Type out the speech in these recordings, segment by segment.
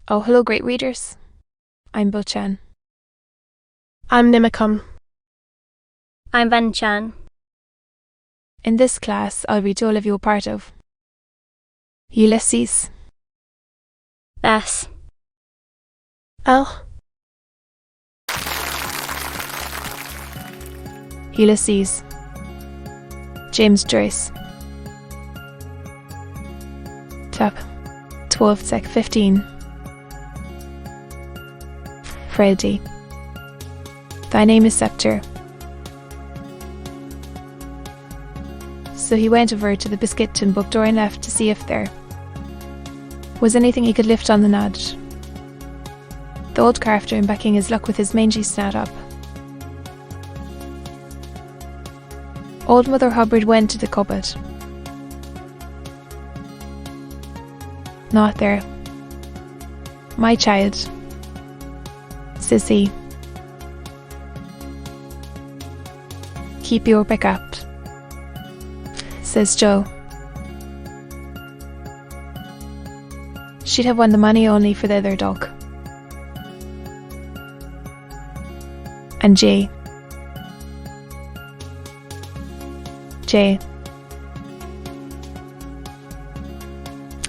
Oh, hello, great readers. I'm Bo-chan. I'm Nimacum. I'm Van-chan. In this class, I'll read all of you a part of Ulysses, Bess, L. Ulysses, James Joyce, Chap, 12 sec 15, Frailty. Thy name is Sceptre. So he went over to the biscuit tin book door and left to see if there was anything he could lift on the nudge. The old crafter and backing his luck with his mangy snout up. Old Mother Hubbard went to the cupboard. Not there. My child, says he. Keep your pick up, says Joe. She'd have won the money only for the other dog. And Jay.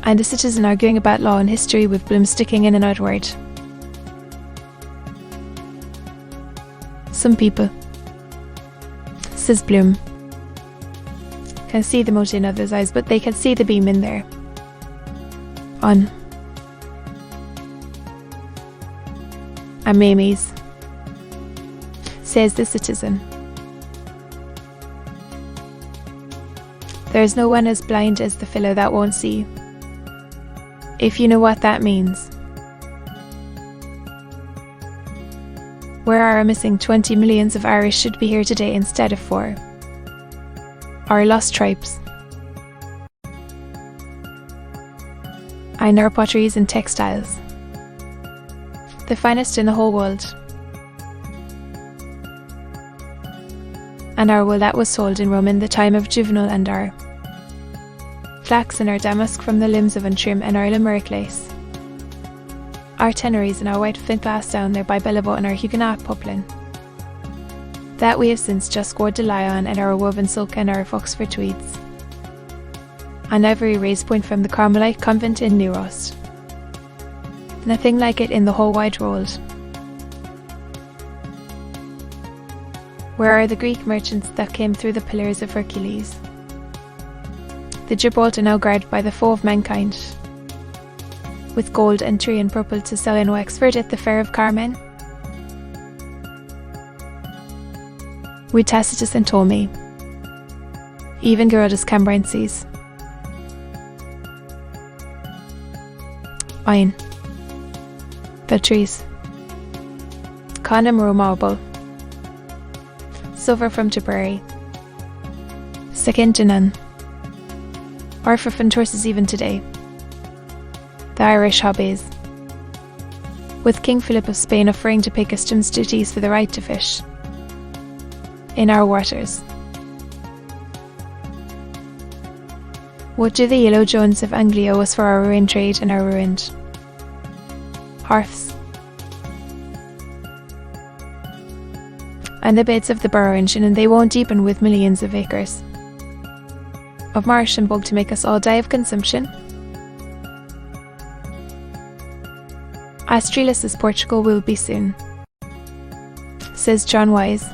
And a citizen arguing about law and history with Bloom sticking in and outward. Some people, says Bloom, can see the mote in others' eyes, but they can see the beam in there. On. And Mamie's, says the citizen. There's no one as blind as the fellow that won't see. If you know what that means. Where our missing 20 millions of Irish should be here today instead of 4. Our lost tribes. And our potteries and textiles. The finest in the whole world. And our wool that was sold in Rome in the time of Juvenal, and our flax and our damask from the limbs of Antrim, and our Limerick lace. Our teneries and our white flint glass down there by Bellavoe, and our Huguenot poplin. That we have since just scored to lie on, and our woven silk and our Foxford tweeds. And every raised point from the Carmelite convent in New Rost. Nothing like it in the whole wide world. Where are the Greek merchants that came through the pillars of Hercules? The Gibraltar now guarded by the foe of mankind, with gold and tree and purple to sell in Wexford at the fair of Carmen? With Tacitus and Ptolemy, even Geraldus Cambrensis. Ein. Beltries. Condom Romauble. Silver from Tipperary. Second Dinan. Arthur from Torses even today. The Irish hobbies. With King Philip of Spain offering to pay customs duties for the right to fish. In our waters. What do the Yellow Jones of Anglia owe us for our ruined trade and our ruined hearths? And the beds of the Burrow engine, and they won't deepen with millions of acres of marsh and bog to make us all die of consumption? Astrilis' Portugal will be soon, says John Wise.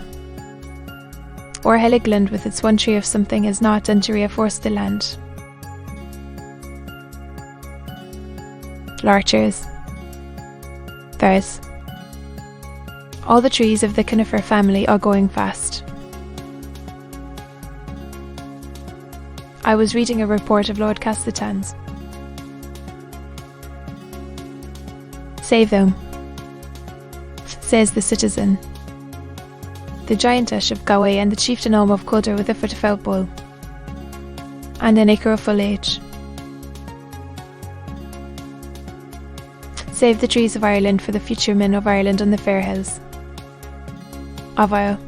Or Heligoland with its one tree of something is not done to reinforce the land. Larchers. There's all the trees of the conifer family are going fast. I was reading a report of Lord Castellan's. Save them, says the citizen. The giantess of Galway and the chieftain Olm of Calder with a foot of out bull, and an acre of foliage. Save the trees of Ireland for the future men of Ireland on the fair hills. Avile.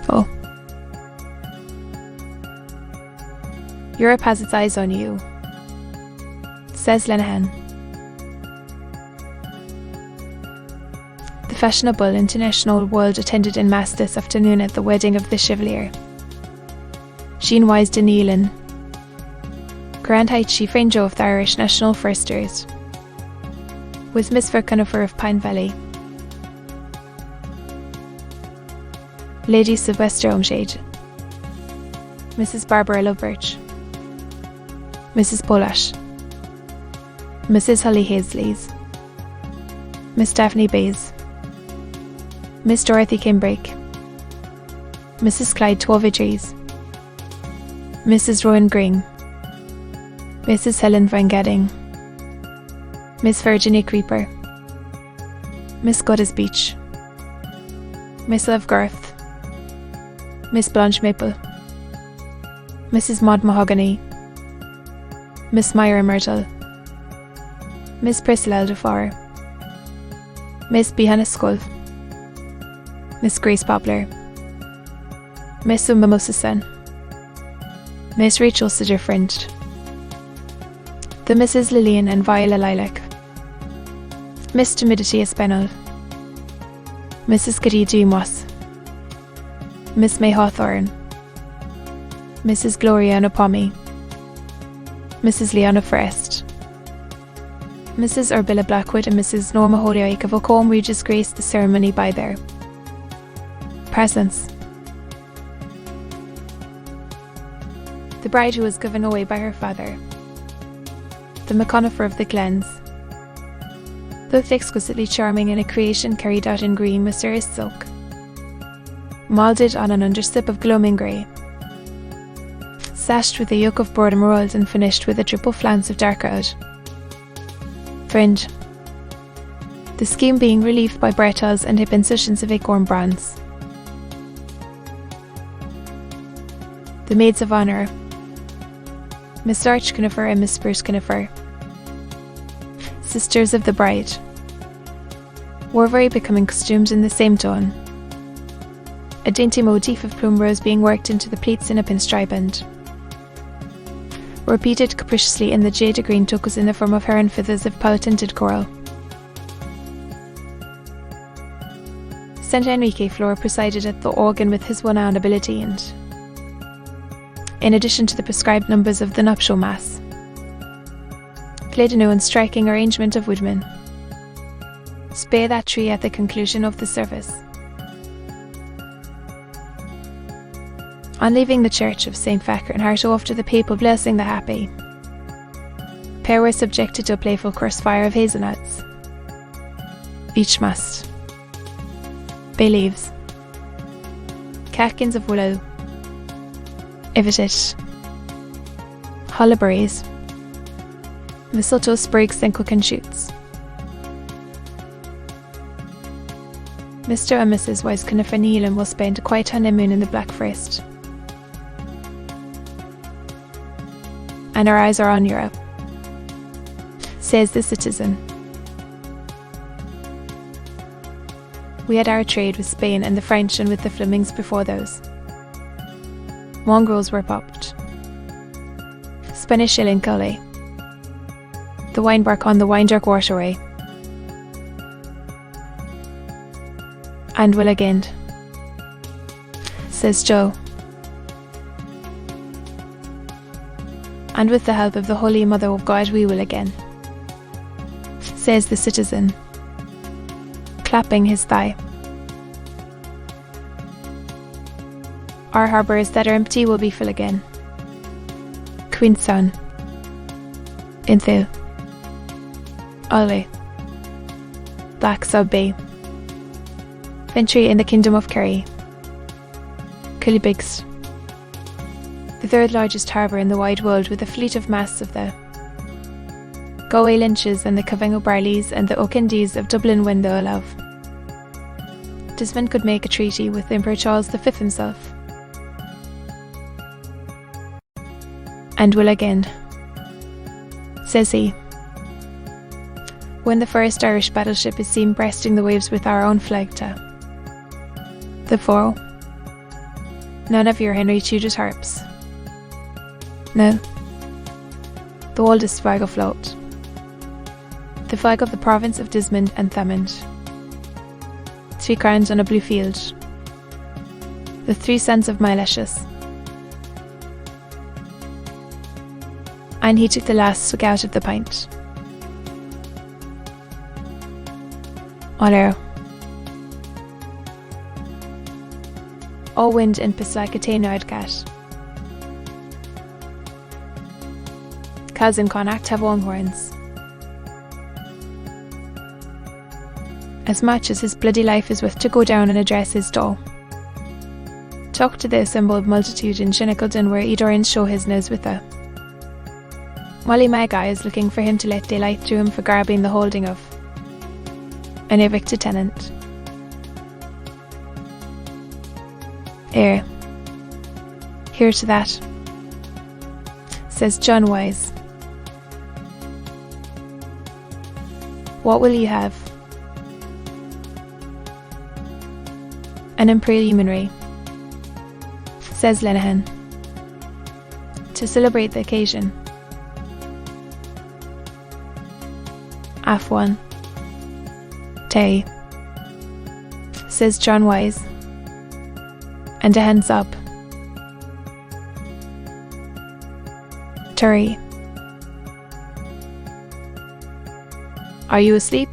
Oh. Europe has its eyes on you, says Lenehan. fashionable international world attended in mass this afternoon at the wedding of the Chevalier. Jean Wise de Neelan. Grand Height she friend of the Irish National Firsters. Was Miss Verconifer of Pine Valley. Lady Sylvester Omshade. Mrs. Barbara Lovebirch. Mrs. Polash. Mrs. Holly Hazleys. Miss Daphne Bays. Miss Dorothy Kimbrake. Mrs. Clyde Twovidries. Mrs. Rowan Green. Mrs. Helen Van Gadding. Miss Virginia Creeper. Miss Goddess Beach. Miss Love Garth. Miss Blanche Maple. Mrs. Maud Mahogany. Miss Myra Myrtle. Miss Priscilla Aldefar. Miss Behanna Skull. Miss Grace Poplar. Miss Mimosa Sen. Miss Rachel Sidgerfriend. The Mrs. Lillian and Viola Lilac. Miss Timidity Espinal. Mrs. Kitty G. Moss. Miss May Hawthorne. Mrs. Gloria Napomi. Mrs. Leona Forrest. Mrs. Urbilla Blackwood and Mrs. Norma Holyoake of Ocombe Regis graced the ceremony by their presence. The bride who was given away by her father, the McConifer of the Glens, looked exquisitely charming in a creation carried out in green mysterious silk, moulded on an underslip of gloaming grey, sashed with a yoke of broad emerald and finished with a triple flounce of dark red fringe, the scheme being relieved by bretelles and hip incisions of acorn bronze. The maids of honour, Miss Arch Conifer and Miss Spruce Conifer, sisters of the bride, wore very becoming costumes in the same tone, a dainty motif of plume rose being worked into the pleats in a pinstripe and repeated capriciously in the jade green tucks in the form of heron feathers of pale-tinted coral. St. Enrique Flora presided at the organ with his one-hour ability and, in addition to the prescribed numbers of the nuptial mass, played a new and striking arrangement of woodmen. Spay that tree at the conclusion of the service. On leaving the church of St. Facker and Hartow after the papal blessing the happy, pair were subjected to a playful cross fire of hazelnuts. Each must. Bay leaves. Catkins of willow. Ivitit. Hollyberries. Mistletoe sprigs and cooking shoots. Mr. and Mrs. Wise Conifer Neelan will spend a quiet honeymoon in the Black Forest. And our eyes are on Europe, says the Citizen. We had our trade with Spain and the French and with the Flemings before those. Mongrels were popped. Spanish shilling gully. The winebark on the Winedark waterway. And will again, says Joe. And with the help of the Holy Mother of God we will again, says the Citizen, clapping his thigh. Our harbours that are empty will be full again. Queenstown. Inthil. Ollie. Black Sub Bay. Fintry in the Kingdom of Kerry. Killybigs. The third largest harbour in the wide world with a fleet of masts of the Galway Lynches and the Coving O'Barleys and the O'Kindies of Dublin when the Aloud. Desmond could make a treaty with Emperor Charles V himself. And will again, says he, when the first Irish battleship is seen breasting the waves with our own flag to the fore. None of your Henry Tudor's harps. No. The oldest flag afloat. The flag of the province of Desmond and Thomond. 3 crowns on a blue field. The 3 sons of Ulysses. And he took the last swig out of the pint. Oler. All wind in piss like a tainard cat. Cousin Connacht have long horns. As much as his bloody life is worth to go down and address his doll. Talk to the assembled multitude in Shinnicleton where Edorin show his nose with her. Molly Maga is looking for him to let daylight through him for grabbing the holding of an evicted tenant. Here to that, says John Wise. What will you have? An impreliminary, says Lenehan, to celebrate the occasion. F1. Tay, says John Wise, and a hands up. Turry. Are you asleep?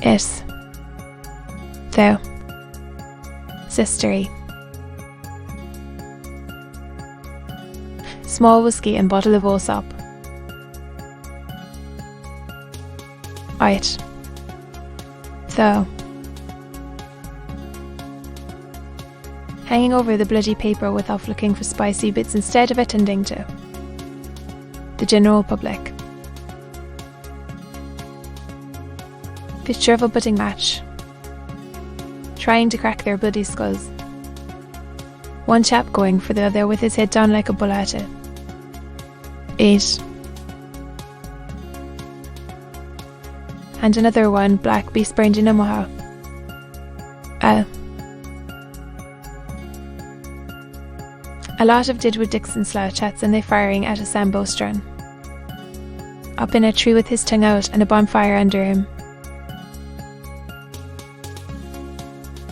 Yes. Thou. Sistery. Small whiskey and bottle of Allsop. Right. Thou. Hanging over the bloody paper without looking for spicy bits instead of attending to the general public. Picture of a budding match, trying to crack their bloody skulls. One chap going for the other with his head down like a bull at it. 8. And another one, black beast burned in Omaha. A lot of Didwood Dixon slough chats and they firing at a Sambo Strun. Up in a tree with his tongue out and a bonfire under him.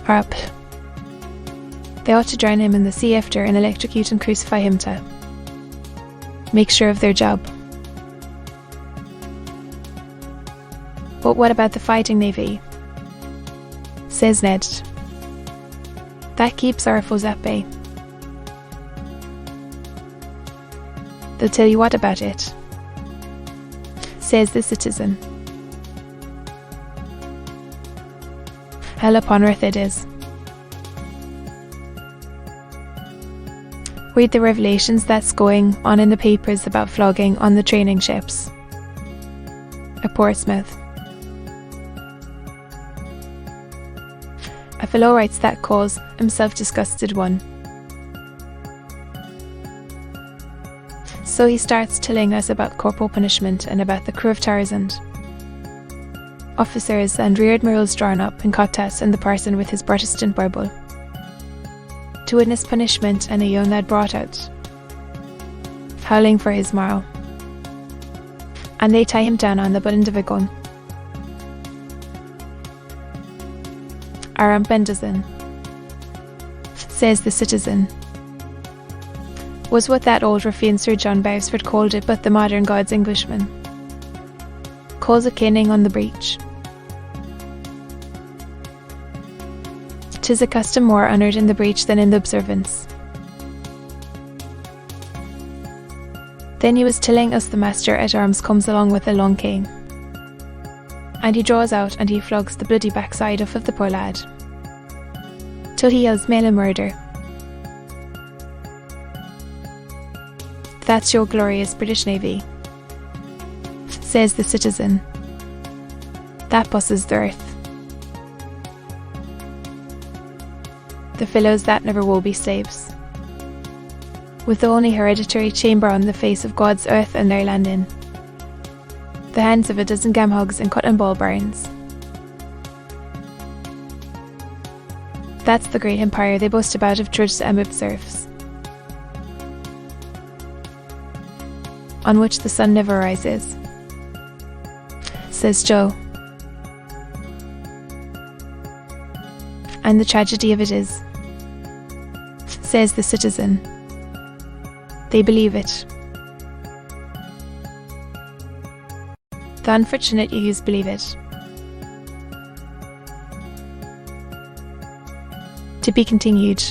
Or up. They ought to drown him in the sea after and electrocute and crucify him to make sure of their job. But what about the fighting navy? Says Ned. That keeps our foes at bay. They'll tell you what about it, says the citizen. Hell upon earth it is. Read the revelations that's going on in the papers about flogging on the training ships at Portsmouth. A fellow writes that calls himself disgusted one. So he starts telling us about corporal punishment and about the crew of Tarzan. Officers and rear admirals drawn up in cotas and the parson with his Protestant Bible to witness punishment and a young lad brought out, howling for his morrow. And they tie him down on the butt of a gun. Aram Bendazin, says the citizen, was what that old ruffian Sir John Beresford called it, but the modern God's Englishman calls a caning on the breach. 'Tis a custom more honoured in the breach than in the observance. Then he was telling us the master at arms comes along with a long cane, and he draws out and he flogs the bloody backside off of the poor lad till he yells mail and murder. That's your glorious British Navy, says the citizen. That busses the earth. The fellows that never will be slaves, with the only hereditary chamber on the face of God's earth and their land in the hands of a dozen gamhogs and cotton ball barons. That's the great empire they boast about of trudge and observes, on which the sun never rises, says Joe. And the tragedy of it is, says the citizen, they believe it. The unfortunate youths believe it. To be continued.